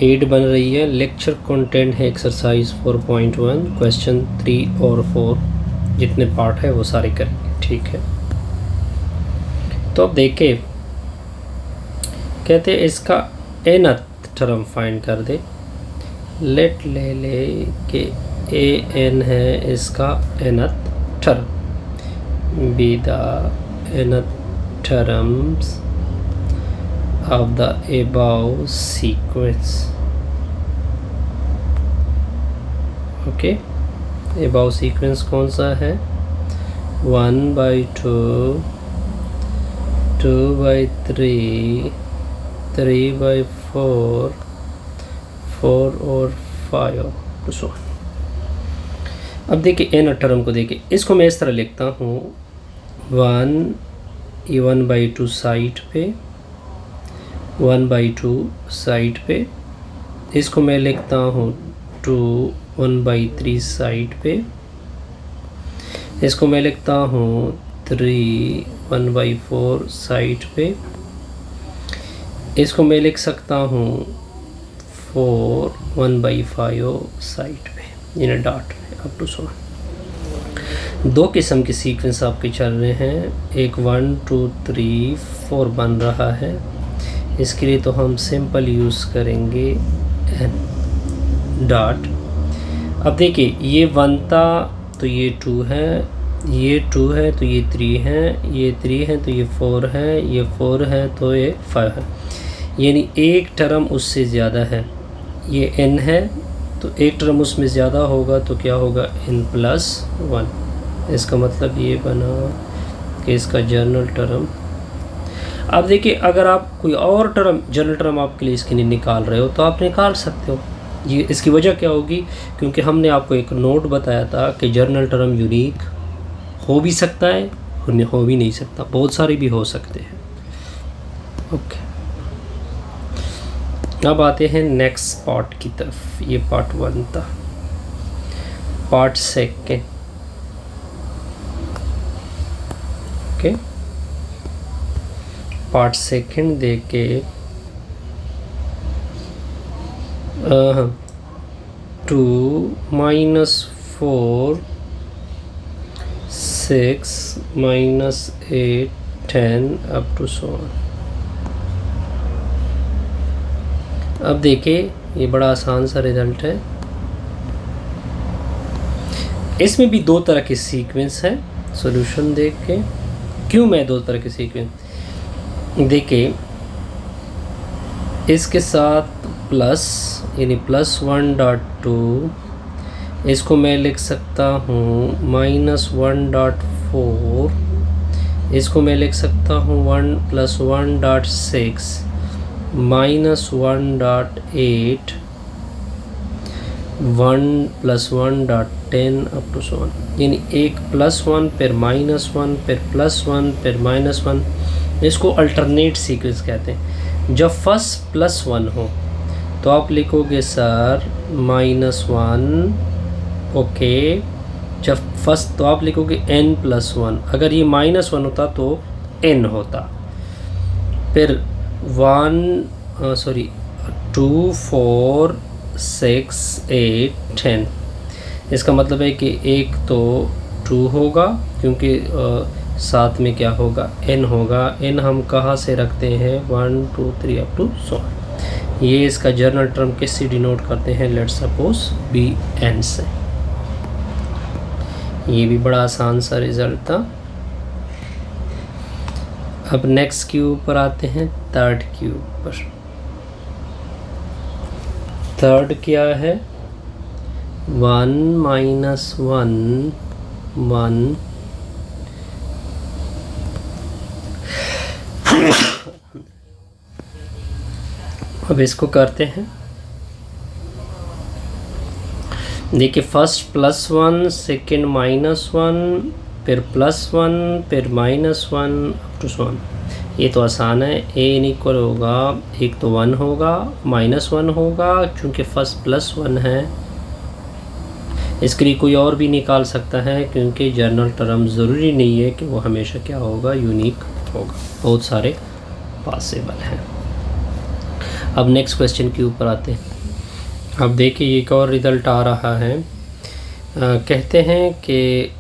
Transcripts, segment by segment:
8 बन रही है। लेक्चर कंटेंट है एक्सरसाइज 4.1 क्वेश्चन 3 और 4 जितने पार्ट है वो सारे करेंगे, ठीक है। तो अब देखिए, कहते हैं इसका nth टर्म फाइंड कर दे। लेट ले के an है इसका nth term, be the nth terms of the above sequence. Okay, above sequence कौन सा है? 1/2, 2/3, 3/4, 4 और 5 to so on. अब देखिए n टर्म को देखिए, इसको मैं इस तरह लिखता हूँ 1/2 साइड पे, 1/2 साइड पे। इसको मैं लिखता हूँ 1/3 साइड पे। इसको मैं लिखता हूँ 1/4 साइड पे। इसको मैं लिख सकता हूँ 1/5 साइड पे, इन डॉट में अप टू सो। दो किस्म के सीक्वेंस आपके चल रहे हैं, एक 1 2 3 4 बन रहा है। इसके लिए तो हम सिंपल यूज़ करेंगे डॉट। अब देखिए, ये 1 था तो ये 2 है, ये 2 है तो ये 3 है, ये 3 है तो ये 4 है, ये 4 है तो ये 5 है। यानी एक टर्म उससे ज़्यादा है। ये n है तो एक टर्म उसमें ज़्यादा होगा तो क्या होगा? n+1। इसका मतलब ये बना कि इसका जनरल टर्म। अब देखिए, अगर आप कोई और टर्म जनरल टर्म आपके लिए इसके लिए निकाल रहे हो तो आप निकाल सकते हो। ये इसकी वजह क्या होगी? क्योंकि हमने आपको एक नोट बताया था कि जनरल टर्म यूनिक हो भी सकता है, हो भी नहीं सकता, बहुत सारे भी हो सकते हैं। ओके, अब आते हैं नेक्स्ट पार्ट की तरफ। ये पार्ट 1 था। Part second, okay, part second देके 2 -4 6 -8 10 अप टू सो ऑन। अब देखिए, ये बड़ा आसान सा रिजल्ट है। इसमें भी दो तरह के सीक्वेंस है। सॉल्यूशन देख के, क्यों मैं दो तरह के सीक्वेंस देखिए, इसके साथ प्लस यानी +1.2, इसको मैं लिख सकता हूँ -1.4, इसको मैं लिख सकता हूँ 1 + 1.6 -1.8 1 + 1.10 अप टू सो ऑन। यानी एक +1 फिर -1 फिर +1 फिर -1। इसको अल्टरनेट सीक्वेंस कहते हैं। जब फर्स्ट +1 हो तो आप लिखोगे सर -1, ओके। जब फर्स्ट तो आप लिखोगे n+1। अगर ये -1 होता तो n होता। फिर 2 4 6 8 10। इसका मतलब है कि एक तो 2 होगा, क्योंकि साथ में क्या होगा? n होगा। n हम कहाँ से रखते हैं? 1 2 3 अप टू सो। ये इसका जनरल टर्म किससे डिनोट करते हैं? लेट्स सपोज bn से। ये भी बड़ा आसान सा रिजल्ट था। अब नेक्स्ट क्यूब पर आते हैं, थर्ड क्यूब पर। थर्ड क्या है? 1 -1 1 अब इसको करते हैं। देखिए, फर्स्ट +1, सेकेंड -1, फिर +1 फिर -1 अप टू सो ऑन। ये तो आसान है। a इक्वल होगा, एक तो 1 होगा, -1 होगा, क्योंकि फर्स्ट +1 है। इसके लिए कोई और भी निकाल सकता है, क्योंकि जनरल टर्म ज़रूरी नहीं है कि वो हमेशा क्या होगा? यूनिक होगा। बहुत सारे पॉसिबल हैं। अब नेक्स्ट क्वेश्चन के ऊपर आते हैं। अब देखिए एक और रिज़ल्ट आ रहा है। कहते हैं कि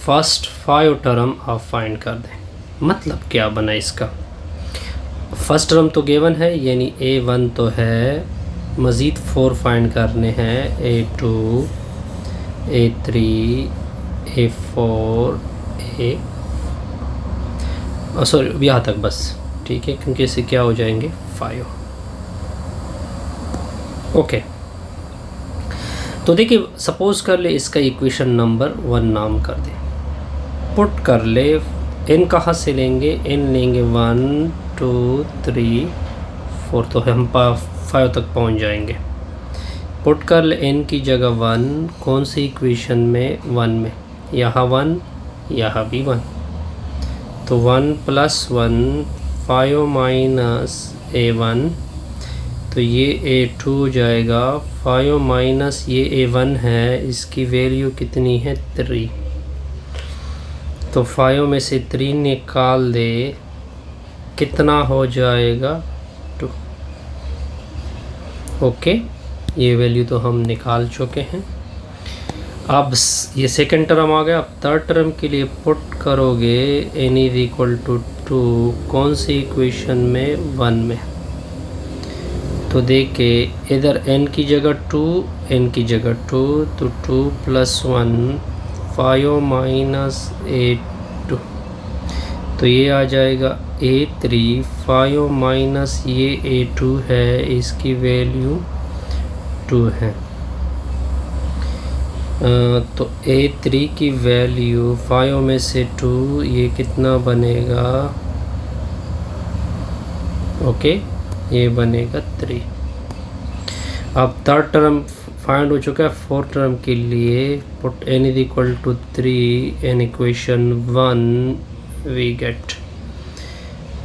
फर्स्ट 5 टर्म आप फाइंड कर दें। मतलब क्या बना इसका? फर्स्ट टर्म तो गिवन है, यानी A1 तो है, मज़ीद 4 फाइंड करने हैं, A2, A3, A4, सॉरी यहाँ तक बस, ठीक है, क्योंकि इससे क्या हो जाएंगे 5। ओके, तो देखिए सपोज कर ले इसका इक्वेशन नंबर 1 नाम कर दे, पुट कर ले। n कहाँ से लेंगे? n लेंगे 1 2 3 4, तो हम 5 तक पहुंच जाएंगे। पुट कर ले n की जगह 1, कौन सी इक्वेशन में? 1 में, यहाँ 1 यहाँ भी 1, तो 1 + 1 5 माइनस A1, तो ये A2 हो जाएगा। 5 माइनस ये A1 है, इसकी वैल्यू कितनी है? 3, तो 5 में से 3 निकाल दे, कितना हो जाएगा? 2। ओके, ये वैल्यू तो हम निकाल चुके हैं। अब ये सेकंड टर्म आ गया। अब थर्ड टर्म के लिए पुट करोगे n = 2, कौन सी इक्वेशन में? 1 में, तो देखे इधर n की जगह 2, n की जगह 2, तो 2 + 1 5 माइनस A2, तो ये आ जाएगा A3। 5 माइनस ये A2 है, इसकी वैल्यू 2 है। तो A3 की वैल्यू 5 में से 2, ये कितना बनेगा? ओके, ये बनेगा 3। अब थर्ड टर्म फाइंड हो चुका है। फोर्थ टर्म के लिए put n = 3 in equation 1 we get,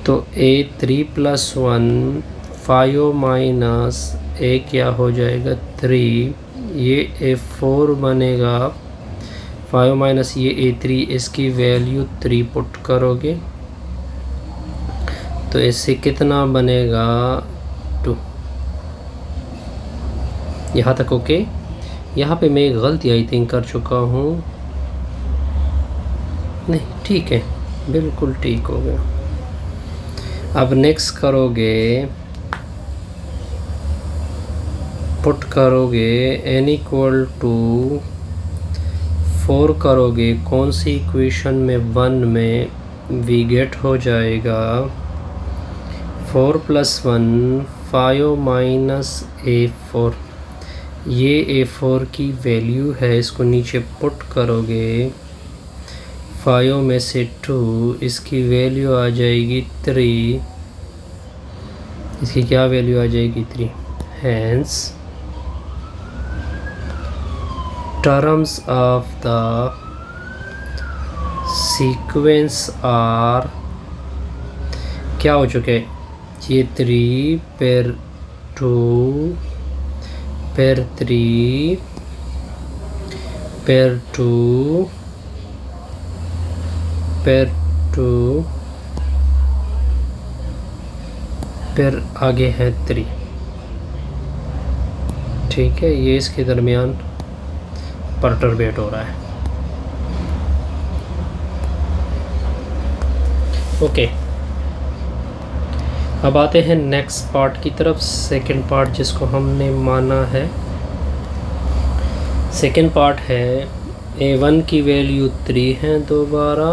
तो A3 + 1 5 माइनस A क्या हो जाएगा? 3, ये A4 बनेगा। 5 माइनस ये A3, इसकी वैल्यू 3 पुट करोगे, तो इससे कितना बनेगा? 2। यहाँ तक ओके। यहाँ पे मैं एक गलती आई थिंक कर चुका हूँ, नहीं ठीक है, बिल्कुल ठीक हो गया। अब नेक्स्ट करोगे, पुट करोगे n = 4 करोगे, कौन सी इक्वेशन में? 1 में, वी गेट हो जाएगा 4 + 1 5 माइनस A4, ये A4 की वैल्यू है, इसको नीचे पुट करोगे। 5 में से 2, इसकी वैल्यू आ जाएगी 3, इसकी क्या वैल्यू आ जाएगी? 3। Hence terms of the sequence are, क्या हो चुके हैं? ये 3 फिर 2 फिर 3 फिर 2 फिर 2 फिर आगे है 3, ठीक है। ये इसके दरमियान परटर्बेट हो रहा है। ओके, अब आते हैं नेक्स्ट पार्ट की तरफ। सेकंड पार्ट जिसको हमने माना है, सेकंड पार्ट है A1 की वैल्यू 3 है दोबारा,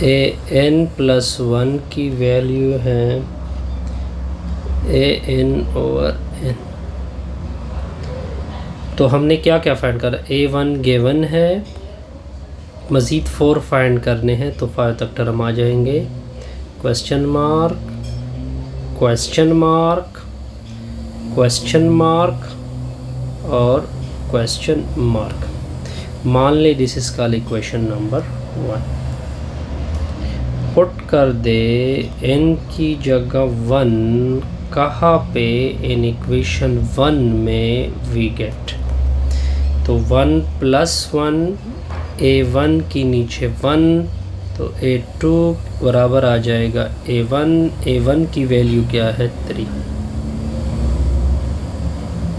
AN + 1 की वैल्यू है AN/n। तो हमने क्या क्या फाइंड करा? A1 गिवन है, मज़ीद 4 फाइंड करने हैं, तो 5 तक टर्म आ जाएंगे। Question mark question mark question mark और क्वेश्चन मार्क। मान ले this is called equation number 1। Put कर दे n की जगह 1 कहाँ पे? इन इक्वेशन 1 में वी गेट, तो 1 + 1 A1 की नीचे 1, तो A2 बराबर आ जाएगा A1 की वैल्यू क्या है 3,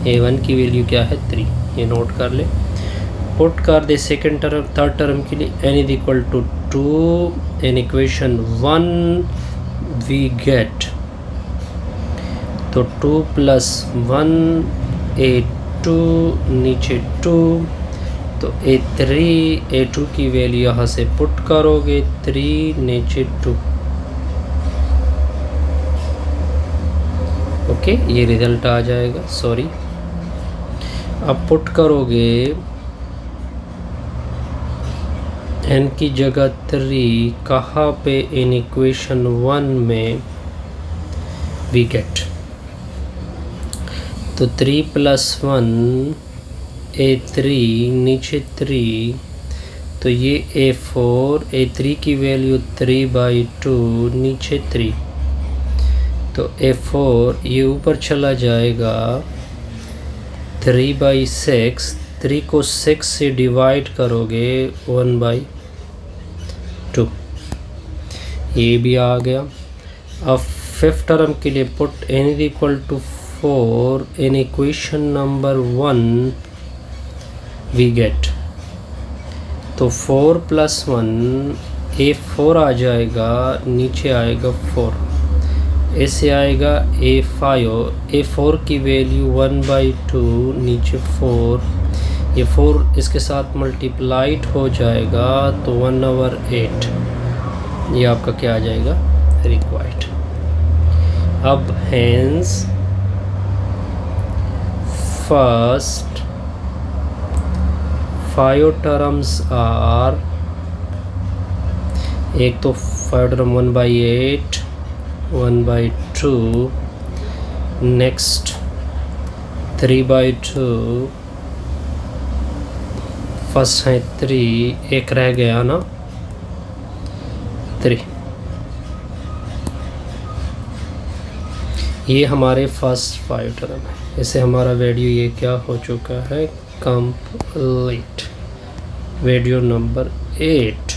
A1 की वैल्यू क्या है 3, ये नोट कर ले। पुट कर दे सेकेंड टर्म थर्ड टर्म के लिए n is equal to 2 in equation 1 we get, तो 2 प्लस 1 A2 नीचे 2, तो A2 की वैल्यू यहाँ से पुट करोगे 3 नीचे 2, ओके ये रिजल्ट आ जाएगा। सॉरी, अब पुट करोगे n की जगह 3 कहाँ पे, इन इक्वेशन 1 में वी गेट, तो 3 प्लस 1 A3 नीचे 3, तो ये A3 की वैल्यू 3/2 नीचे 3, तो A4 ये ऊपर चला जाएगा 3/6, 3 को 6 से डिवाइड करोगे 1/2, ये भी आ गया। अब फिफ्थ टर्म के लिए put n is equal to 4 in equation number 1 we get, तो 4 प्लस 1 A4 आ जाएगा, नीचे आएगा 4, ऐसे आएगा A4 की वैल्यू 1/2 नीचे 4, ये 4 इसके साथ मल्टीप्लाइड हो जाएगा तो 1/8, ये आपका क्या आ जाएगा रिक्वायर्ड। अब हेंस फर्स्ट 5 टर्म्स आर, एक तो 5 टर्म 1/8 1/2, नेक्स्ट 3/2, फर्स्ट है 3, एक रह गया ना 3, ये हमारे फर्स्ट 5 टर्म है। इससे हमारा वीडियो ये क्या हो चुका है कंप्लीट, वीडियो नंबर 8।